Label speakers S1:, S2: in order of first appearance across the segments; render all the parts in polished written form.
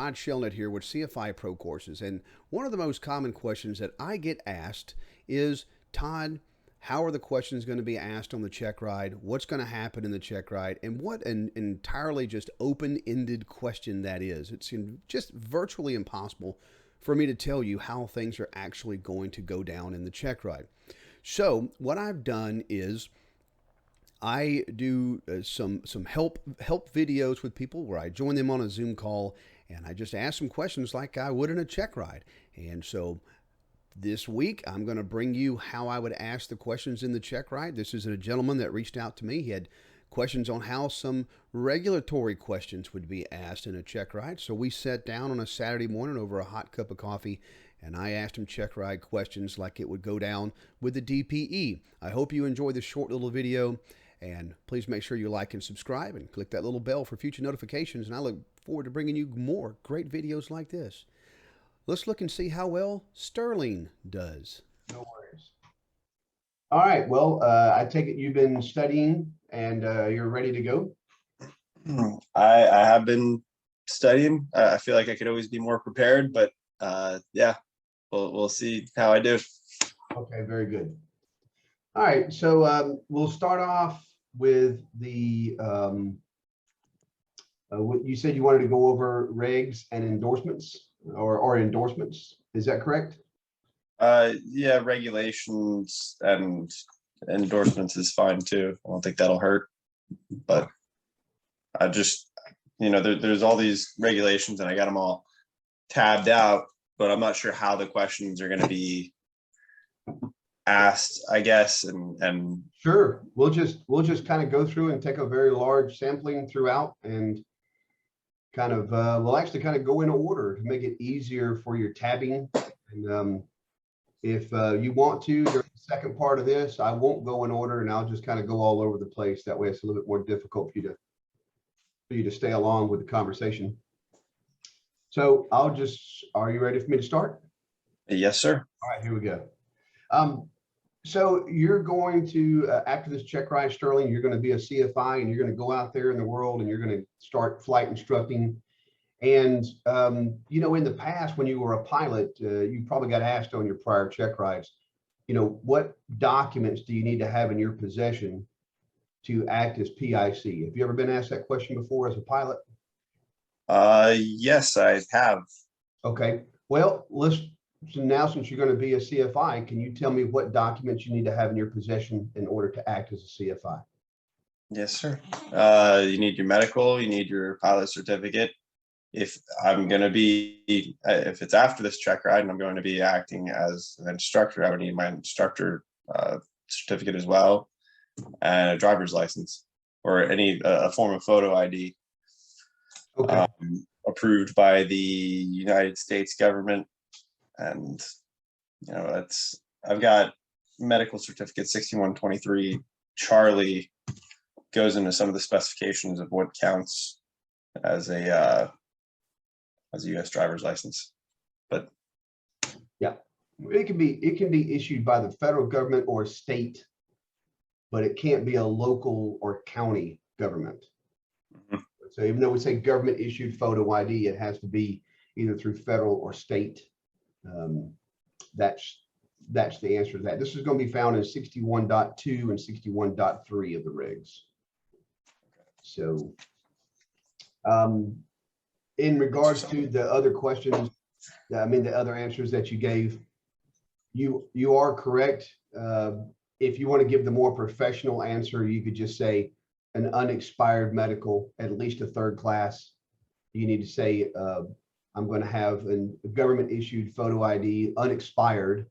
S1: Todd Shellnut here with CFI Pro Courses, and one of the most common questions that I get asked is, Todd, how are the questions going to be asked on the check ride? What's going to happen in the check ride? And what an entirely just open-ended question that is. It's just virtually impossible for me to tell you how things are actually going to go down in the check ride. So what I've done is I do some help videos with people where I join them on a Zoom call and I just ask them questions like I would in a check ride. And so this week I'm going to bring you how I would ask the questions in the check ride. This is a gentleman that reached out to me. He had questions on how some regulatory questions would be asked in a check ride. So we sat down on a Saturday morning over a hot cup of coffee and I asked him check ride questions like it would go down with the DPE. I hope you enjoy this short little video. And please make sure you like and subscribe and click that little bell for future notifications. And I look forward to bringing you more great videos like this. Let's look and see how well Sterling does.
S2: No worries. All right. Well, I take it you've been studying and you're ready to go.
S3: I have been studying. I feel like I could always be more prepared, but yeah, we'll see how I do.
S2: Okay, very good. All right. So we'll start off with the what you said you wanted to go over regs and endorsements or endorsements. Is that correct?
S3: Yeah, regulations and endorsements is fine too. I don't think that'll hurt, but I just, there's all these regulations and I got them all tabbed out, but I'm not sure how the questions are going to be asked, I guess, and
S2: sure, we'll just kind of go through and take a very large sampling throughout and kind of we'll actually kind of go in order to make it easier for your tabbing. And if you want to, during the second part of this, I won't go in order and I'll just kind of go all over the place. That way it's a little bit more difficult for you to stay along with the conversation. So are you ready for me to start?
S3: Yes, sir.
S2: All right, here we go. So you're going to, after this check ride, Sterling, you're going to be a CFI and you're going to go out there in the world and you're going to start flight instructing. And, in the past, when you were a pilot, you probably got asked on your prior check rides, what documents do you need to have in your possession to act as PIC? Have you ever been asked that question before as a pilot?
S3: Yes, I have.
S2: Okay. Well, so now, since you're going to be a CFI, can you tell me what documents you need to have in your possession in order to act as a CFI?
S3: Yes, sir. You need your medical, you need your pilot certificate. If it's after this check ride and I'm going to be acting as an instructor, I would need my instructor certificate as well, and a driver's license or a form of photo ID.
S2: Okay.
S3: Approved by the United States government. And, I've got medical certificate 6123. Charlie goes into some of the specifications of what counts as a U.S. driver's license. But
S2: yeah, it can be issued by the federal government or state, but it can't be a local or county government. Mm-hmm. So even though we say government issued photo ID, it has to be either through federal or state. That's the answer to that. This is going to be found in 61.2 and 61.3 of the regs. So in regards to the other questions, the other answers that you gave, you are correct. If you want to give the more professional answer, you could just say an unexpired medical, at least a third class. You need to say I'm going to have a government issued photo ID, unexpired,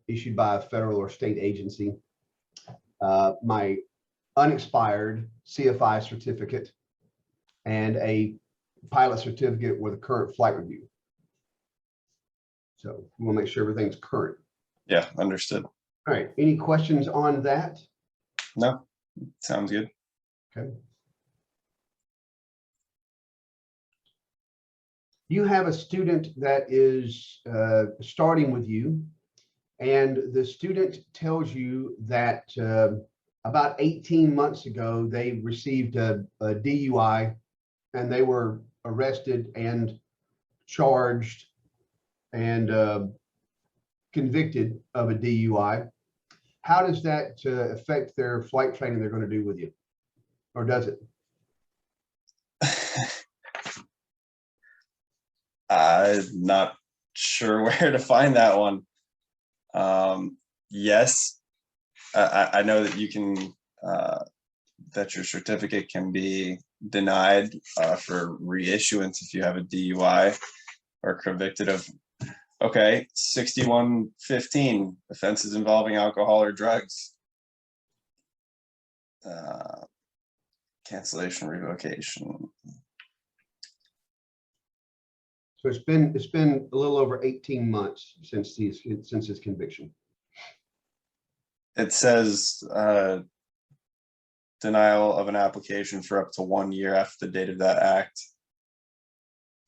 S2: issued by a federal or state agency. My unexpired CFI certificate and a pilot certificate with a current flight review. So we want to make sure everything's current.
S3: Yeah, understood.
S2: All right. Any questions on that?
S3: No, sounds good.
S2: Okay. You have a student that is starting with you, and the student tells you that about 18 months ago, they received a DUI and they were arrested and charged and convicted of a DUI, how does that affect their flight training they're going to do with you? Or does it?
S3: I'm not sure where to find that one. Yes, I know that you can, that your certificate can be denied for reissuance if you have a DUI or convicted of, okay, 6115, offenses involving alcohol or drugs. Cancellation, revocation.
S2: So it's been a little over 18 months since his conviction.
S3: It says denial of an application for up to 1 year after the date of that act.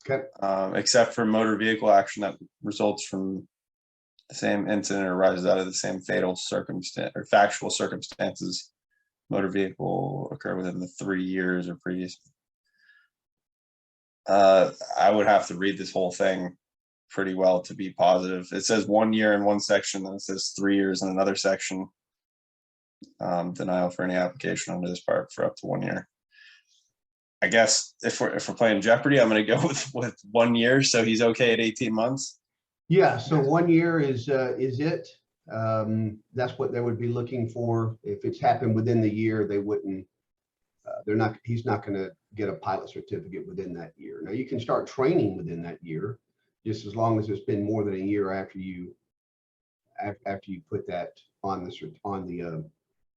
S2: Okay.
S3: Except for motor vehicle action that results from the same incident or arises out of the same fatal circumstance or factual circumstances. Motor vehicle occur within the 3 years or previous. I would have to read this whole thing pretty well to be positive. It says 1 year in one section, then it says 3 years in another section. Denial for any application under this part for up to 1 year. I guess if we're playing Jeopardy, I'm going to go with 1 year, so he's okay at 18 months.
S2: Yeah, so 1 year is it. That's what they would be looking for. If it's happened within the year, they wouldn't. He's not going to get a pilot certificate within that year. Now you can start training within that year, just as long as it's been more than a year after you put that on the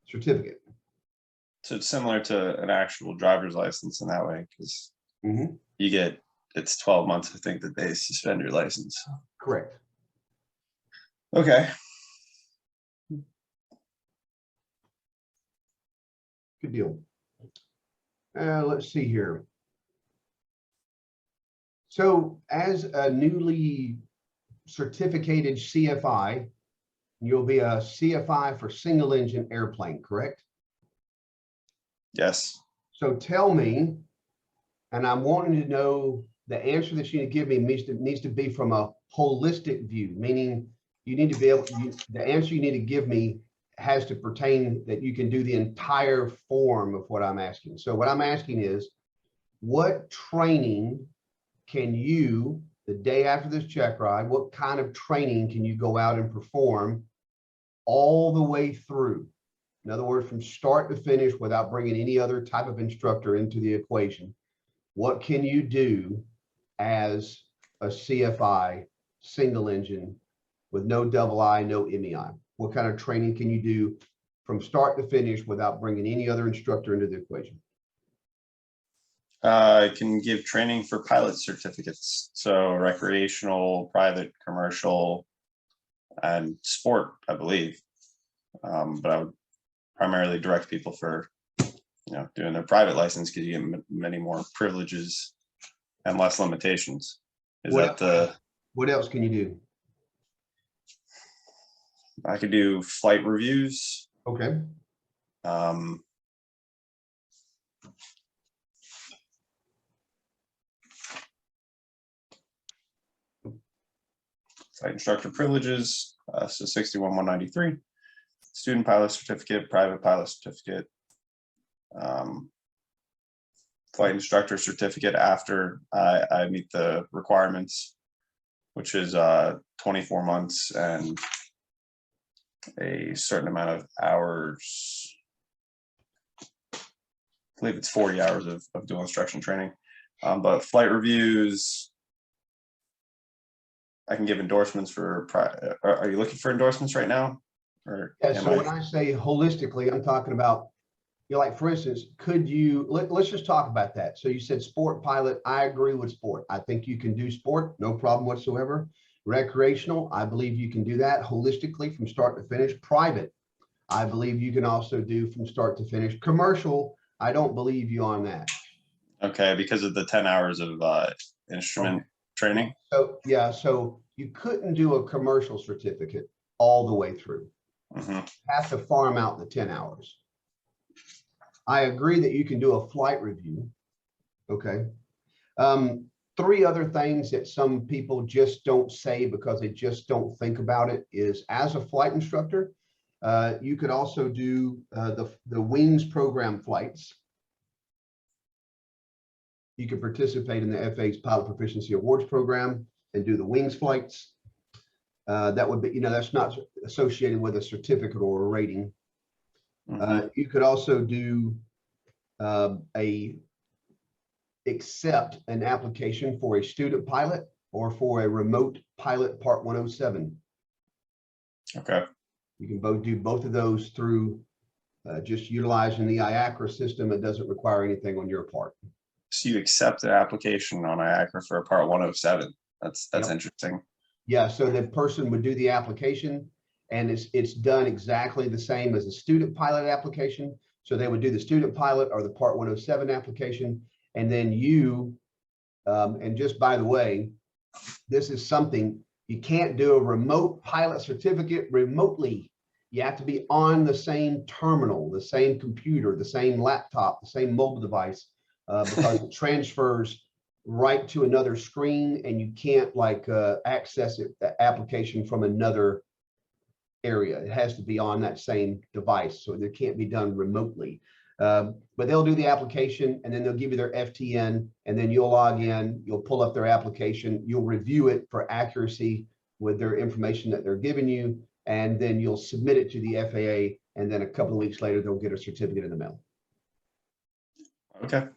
S2: certificate.
S3: So it's similar to an actual driver's license in that way, because you get, it's 12 months, I think, that they suspend your license.
S2: Correct.
S3: Okay.
S2: Good deal. Let's see here. So as a newly certificated CFI, you'll be a CFI for single engine airplane, correct?
S3: Yes.
S2: So tell me, and I'm wanting to know the answer that you need to give me needs to be from a holistic view, meaning you need to be able to, the answer you need to give me has to pertain that you can do the entire form of what I'm asking. So what I'm asking is, what training can you, the day after this check ride, what kind of training can you go out and perform all the way through? In other words, from start to finish without bringing any other type of instructor into the equation. What can you do as a CFI single engine with no double I, no MEI? What kind of training can you do from start to finish without bringing any other instructor into the equation?
S3: I can give training for pilot certificates. So recreational, private, commercial, and sport, I believe. But I would primarily direct people for, doing their private license, because you get many more privileges and less limitations. What
S2: else can you do?
S3: I could do flight reviews.
S2: Okay.
S3: Flight instructor privileges, so 61,193. Student pilot certificate, private pilot certificate, flight instructor certificate after I meet the requirements, which is 24 months and a certain amount of hours. I believe it's 40 hours of dual instruction training. But flight reviews, I can give endorsements for. Are you looking for endorsements right now? Or
S2: yeah, so when I say holistically, I'm talking about, like, for instance, could you, let's just talk about that. So you said sport pilot. I agree with sport. I think you can do sport, no problem whatsoever. Recreational, I believe you can do that holistically from start to finish. Private, I believe you can also do from start to finish. Commercial, I don't believe you on that. Okay,
S3: because of the 10 hours of instrument training.
S2: So yeah, so you couldn't do a commercial certificate all the way through. Have to farm out the 10 hours. I agree that you can do a flight review. Okay. three other things that some people just don't say because they just don't think about it is, as a flight instructor, you could also do the wings program flights. You can participate in the FAA's Pilot Proficiency Awards program and do the wings flights. That would be, that's not associated with a certificate or a rating. You could also do accept an application for a student pilot or for a remote pilot Part 107.
S3: Okay.
S2: You can do both of those through just utilizing the IACRA system. It doesn't require anything on your part.
S3: So you accept an application on IACRA for a Part 107. That's
S2: Yep.
S3: interesting.
S2: Yeah, so the person would do the application, and it's done exactly the same as a student pilot application. So they would do the student pilot or the Part 107 application, and then you, and just by the way, this is something, you can't do a remote pilot certificate remotely. You have to be on the same terminal, the same computer, the same laptop, the same mobile device, because it transfers right to another screen, and you can't access the application from another area. It has to be on that same device, so it can't be done remotely. But they'll do the application, and then they'll give you their FTN, and then you'll log in, you'll pull up their application, you'll review it for accuracy with their information that they're giving you, and then you'll submit it to the FAA, and then a couple of weeks later, they'll get a certificate in the mail.
S3: Okay.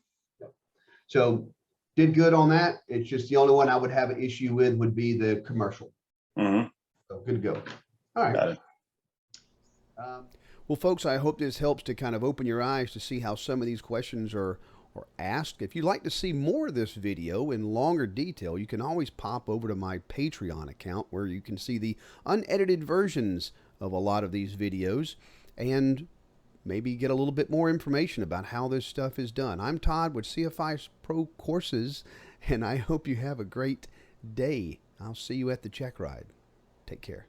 S2: So did good on that. It's just the only one I would have an issue with would be the commercial. So good to go. All right.
S3: Got it.
S1: Well, folks, I hope this helps to kind of open your eyes to see how some of these questions are asked. If you'd like to see more of this video in longer detail, you can always pop over to my Patreon account, where you can see the unedited versions of a lot of these videos and maybe get a little bit more information about how this stuff is done. I'm Todd with CFI Pro Courses, and I hope you have a great day. I'll see you at the check ride. Take care.